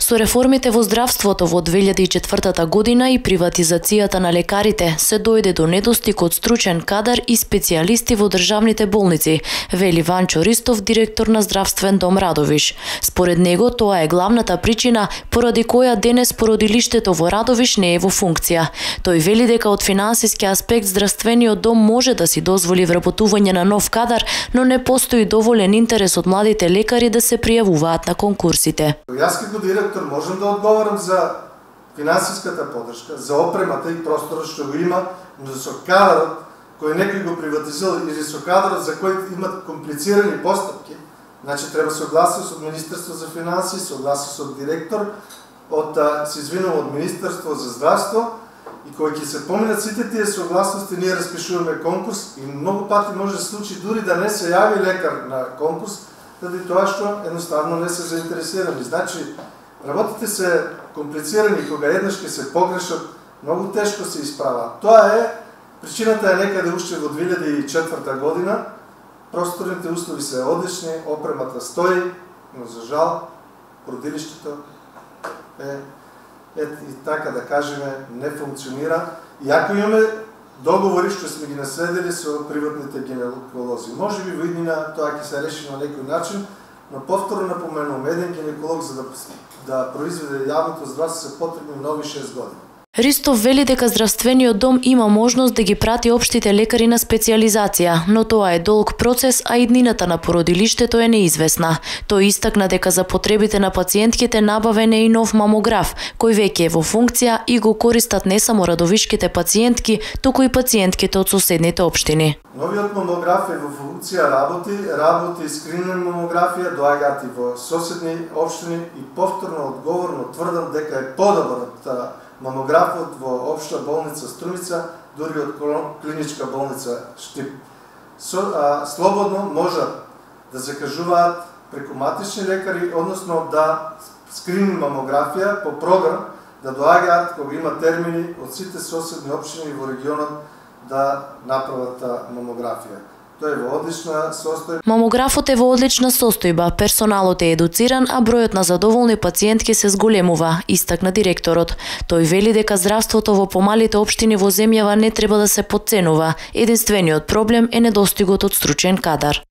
Со реформите во здравството во 2004 година и приватизацијата на лекарите се дојде до недостиг од стручен кадар и специјалисти во државните болници, вели Ванчо Ристов, директор на Здравствен дом Радовиш. Според него тоа е главната причина поради која денес породилиштето во Радовиш не е во функција. Тој вели дека од финансиски аспект Здравствениот дом може да си дозволи вработување на нов кадар, но не постои доволен интерес од младите лекари да се пријавуваат на конкурсите. Јас како директор можам да одговарам за финансиската поддршка, за опремата и просторот што го има, но со кадарот кој некој го приватизира или со кадарот за кој имат комплицирани постапки, значи треба согласност од Министерство за финансии, согласност од директор, од Министерство за здравство, и кој ќе се поминат сите тие согласности, ние распишуваме конкурс и многу пати може да се случи дури да не се јави лекар на конкурс, заради тоа што едноставно не се заинтересирани. Значи, работите се комплицирани, кога еднаш ќе се погрешат, многу тешко се исправаат. Тоа е, причината е некаде уште во 2004 година, просторните услови се одлични, опремата стои, но за жал, родилиштето и така да кажеме, не функционира. И ако имаме договори што сме ги наследили со приватните гинеколози, може би во иднина тоа ќе се реши на некој начин, но повторно напоменувам, еден гинеколог за да произведе јавното здравство се потребни нови 6 години. Ристов вели дека Здравствениот дом има можност да ги прати општите лекари на специјализација, но тоа е долг процес, а иднината на породилиштето е неизвестна. Тој истакна дека за потребите на пациентките набавен е и нов мамограф, кој веќе е во функција и го користат не само радовишките пациентки, туку и пациентките од соседните општини. Новиот мамограф е во функција, работи скрининг мамографија, доаѓаат и во соседни општини и повторно одговорно тврдам дека е подобар од мамографот во општа болница Струмица, дури од клиничка болница Штип. Слободно можат да закажуваат преку матични лекари, односно да скрининг мамографија по програм да доаѓаат кога има термини од сите соседни општини во регионот да направат мамографија. Тој е во одлична состојба. Мамографот е во одлична состојба, персоналот е едуциран, а бројот на задоволни пациентки се зголемува, истакна директорот. Тој вели дека здравството во помалите општини во земјава не треба да се потценува. Единствениот проблем е недостигот од стручен кадар.